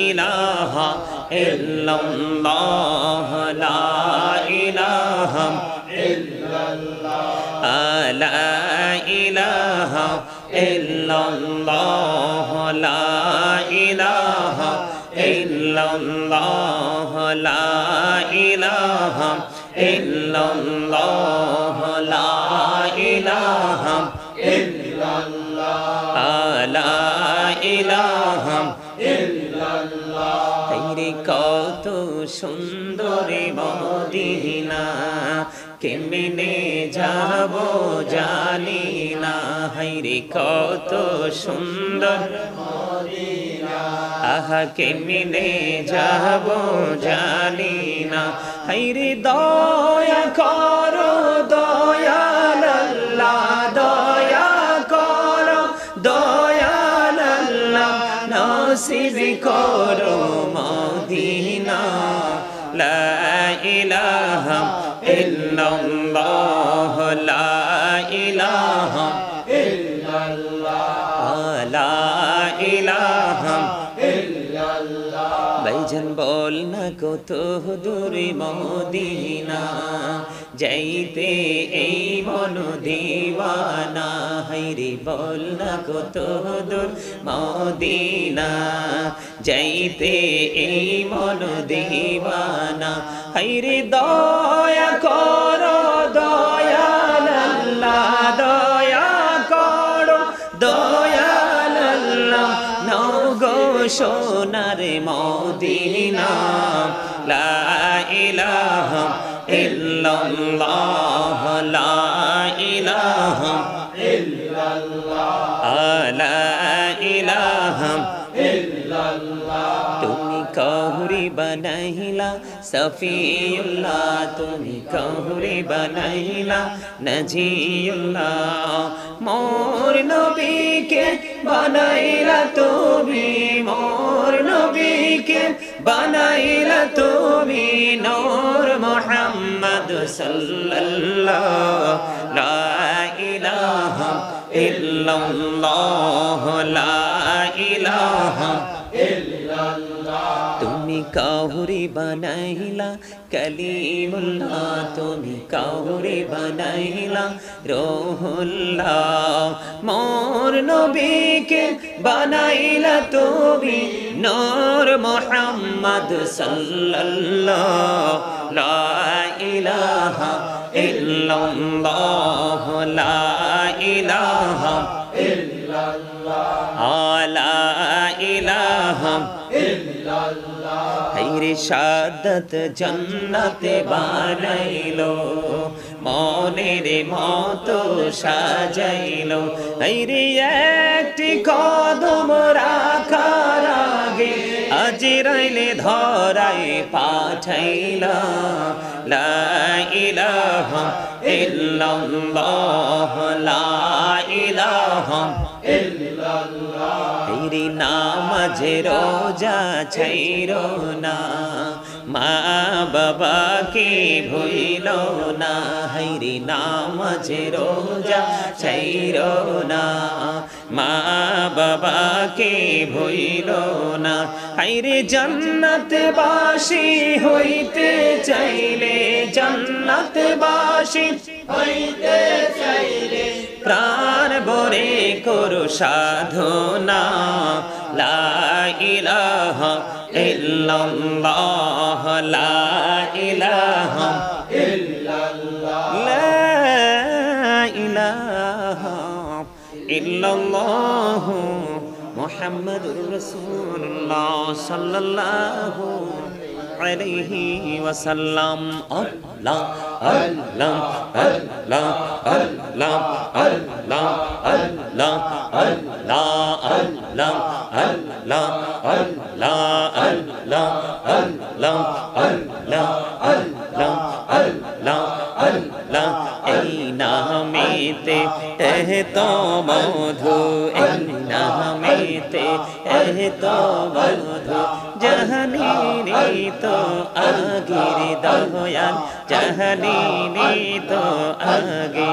ইলাহা ইল্লাল্লাহ লা ইলাহা লা ইলাহা ইল্লাল্লাহ লা ইলাহা ইল্লাল্লাহ লা ইলাহা ইল্লাল্লাহ লা ইলাহা লা ইলাহা তেরি কত সুন্দর মদিনা কেমনে যাব জানি না হায়রে কত সুন্দর মদিনা আহা কেমনে যাব জানি না হায়রে দয়া করো দয়াল আল্লাহ দয়া করো দয়াল আল্লাহ নসিব করো মদিনা লা ইলাহা ইল্লাল্লাহ লা ইলাহা ইল্লাল্লাহ লা ইলাহা ইল্লাল্লাহ ভাইজান বল না কত দূরে মদিনা যাইতে এই মন দিওয়ানা হায়রে বল না কত দূর মদিনা যাইতে এই মন দিওয়ানা হায়রে দয়া করো দয়াল আল্লাহ দয়া করো দয়াল আল্লাহ নাও গো সোনার মদিনা লা ইলাহা ইল্লাল্লাহ লা ইলাহা ইল্লাল্লাহ লা ইলাহা ইল্লাল্লাহ তুমি কাহুরি বানাইলা সফিউল্লাহ তুমি কাহুরি বানাইলা নজিউল্লাহ মোর নবীকে বানাইলা তুমি মোর নবীকে বানাইলা তুমি নূর মুহাম্মদ সাল্লাল্লাহু লা ইলাহা ইল্লাল্লাহ লা ইলাহা ইল্লাল্লাহ তুমি কাহুরি বানাইলা কলিমুল্লাহ তুমি কাহুরি বানাইলা রূহুল্লাহ মোর নবীকে বানাইলা তুমি নূর মুহাম্মদ সাল্লাল্লাহু লা ইলাহা ইল্লাল্লাহ লা ইলাহা ইল্লাল্লাহ লা ইলাহা ইল্লাল্লাহ হায়রে শাহাদাত জান্নাতে বানাইলো মনের মতো সাজাইলো হায়রে একটি কদম রাখার আগে আজরাইলে ধরায় পাঠাইলা লা ইলাহা ইল্লাল্লাহ লা ইলাহা ইল্লাল্লাহ হায়রে নামাজে রোজা ছাইরো না মা বাবাকে ভুইলো না হায়রে নামাজে রোজা ছাইরো না মা বাবাকে ভুইলো না হায়রে জান্নাতবাসী হইতে চাইলে জান্নাতবাসী হইতে চাইলে প্রাণ ভরে করো সাধনা লা ইলাহা ইল্লাল্লাহ লা ইলাহা ইল্লাল্লাহ লা ইলাহা ইল্লাল্লাহ মুহাম্মাদুর রাসূলুল্লাহ সাল্লাল্লাহু আলাইহি ওয়াসাল্লাম আল্লাহ আল্লাহ আল্লাহ আল্লাহ আল্লাহ আল্লাহ আল্লাহ আল্লাহ আল্লাহ আল্লাহ আল্লাহ আল্লাহ আল্লাহ আল্লাহ আল্লাহ আল্লাহ এই নামেতে তো মধু এই নামেতে তো মধু জাহানি তো আগির দয়াল জাহানি তো আগে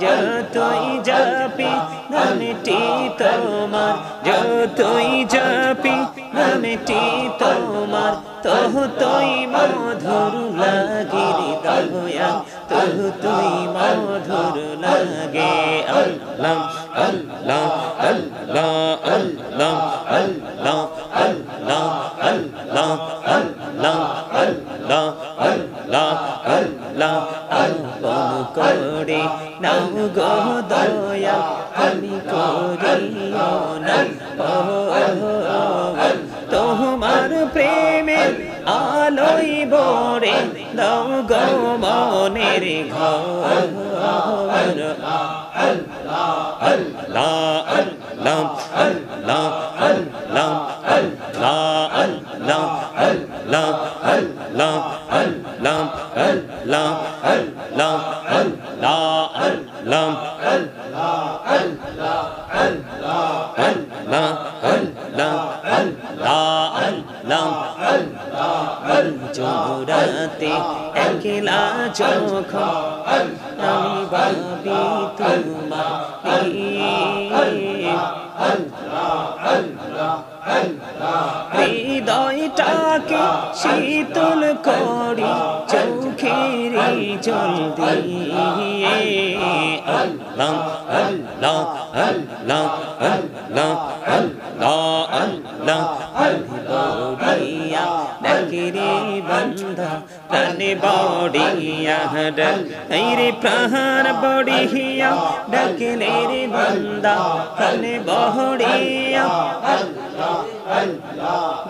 যতই যাবি নামটি তোমার যতই যাবি নামটি তোমার তুই মধুর লাগে রে দয়াল তুই মধুর লাগে আল্লাহ আল্লাহ আল্লাহ আল্লাহ আল্লাহ আল্লাহ আল্লাহ আল্লাহ আল্লাহ আল্লাহ আল্লাহ আপন করে নাও গো দয়াল আমি করিও না তোমার প্রেমের আলোই ভরে দাও গো মনের ঘর আল্লাহ আল্লাহ আল্লাহ আল্লাহ আল্লাহ আল্লাহ আল্লাহ আল্লাহ আল্লাহ আল্লাহ আল্লাহ আল্লাহ আল্লাহ আল্লাহ আল্লাহ আল্লাহ জোরাতে একলা যখন আমি ভাবি তোমার হৃদয়টাকে শীতল করি চোখের জল দিয়ে আল্লাহ আল্লাহ আল্লাহ আল্লাহ আল্লাহ আল্লাহ বড়িয়া ডাকিরে বান্দা প্রাণে বড়িয়া রে প্রাণ বড়িয়া ডাকিলে রে বান্দা প্রাণে বড়িয়া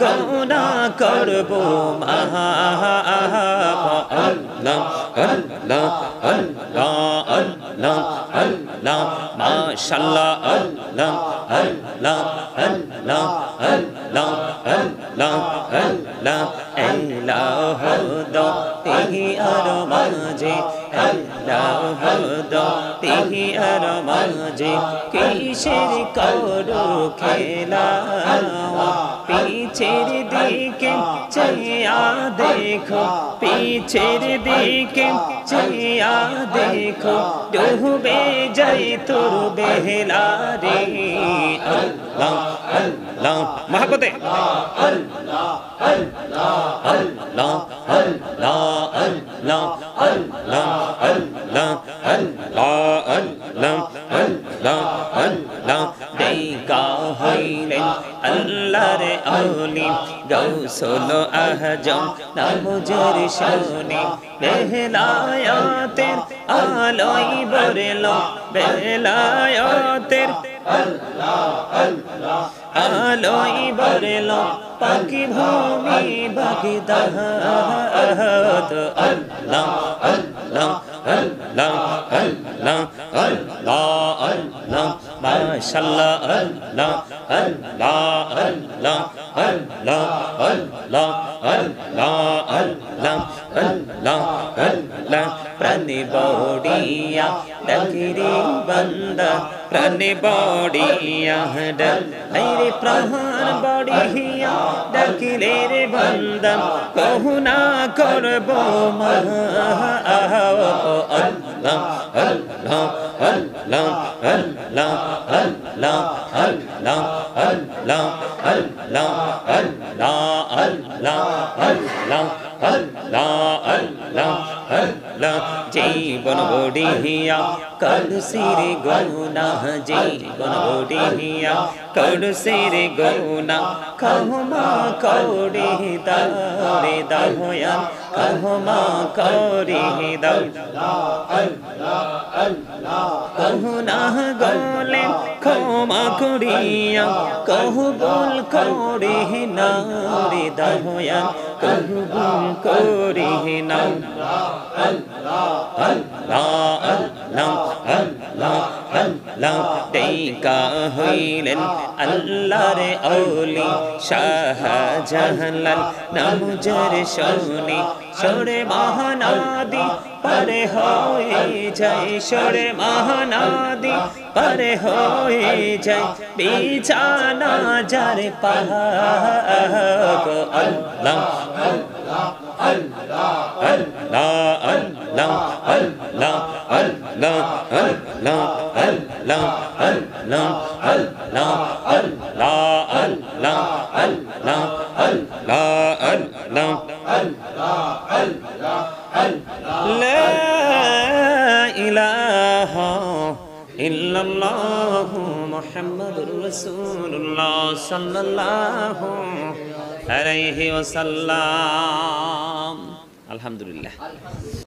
গৌনা করবো মাহা আল্লাহ আল্লাহ আল্লাহ আল্লাহ আল্লাহ মাশাআল্লাহ আল্লাহ আল্লাহ আল্লাহ আল্লাহ আল্লাহ আল্লাহ আল্লাহ দো তেহি আর মাঝে আল্লাহ দো তেহি আর মাঝে কিসের করো খেলা পীছের দিকে চেয়া দেখো পীছের দিকে চেয়া দেখো ডুবে যাই তোর বেহলা রে আল্লাহ আল্লাহ মহব্বতে আল্লাহ আল্লাহ আল্লাহ আল্লাহ আল্লাহ আল্লাহ আল্লাহ আল্লাহ আল্লাহ আল্লাহ আল্লাহ দেখা হইলেন আল্লাহর আউলি গৌসুল আজম নামজের শোনে বেলায়াতের আলোয় বরল বেলায়াতের আলোয় বরল পাখি ভূমি বাগদাদ আল্লাহ আল্লাহ আল্লাহ আল্লাহ আল্লাহ আল্লাহ মাশাআল্লাহ আল্লাহ আল্লাহ আল্লাহ আল্লাহ আল্লাহ আল্লাহ আল্লাহ আল্লাহ আল্লাহ প্রাণে বড়িয়া ডাকিরে বান্দা প্রাণে বড়িয়া রে প্রাণ বড়িয়া ডাকিলে রে বান্দা কহুনা করব মা আল্লাহ আল্লাহ আল্লাহ আল্লাহ আল্লাহ আল্লাহ আল্লাহ আল্লাহ আল্লাহ আল্লাহ আল্লাহ আল্লাহ আল্লাহ আল্লাহ জীবন বড়িয়া করসির গুনা জীবন বড়িয়া করসির গুনা ক্ষমা করে দাও রে দয়াল ক্ষমা করে দাও কহুনা গলে ক্ষমা করিয়া কহুবুল করে নাও রে দয়াল কহুবুল করে নাও আল্লাহ আল্লাহ আল্লাহ আল্লাহ দেখা হইলেন আল্লাহর আউলি শাহজালাল নামজের শোনে সরে মহানাদি পারে হয়ে যায় সরে মহানাদি পারে হয়ে যায় বিছানা যার পাহাড় আল্লাহ আল্লাহ আল্লাহ আল্লাহ আল্লাহ আল্লাহ আল্লাহ আল্লাহ আল্লাহ আল্লাহ আল্লাহ আল্লাহ আল্লাহ আল্লাহ আল্লাহ লা ইলাহা ইল্লাল্লাহু মুহাম্মাদুর রাসূলুল্লাহ সাল্লাল্লাহু আলাইহি ওয়াসাল্লাম। আলহামদুলিল্লাহ।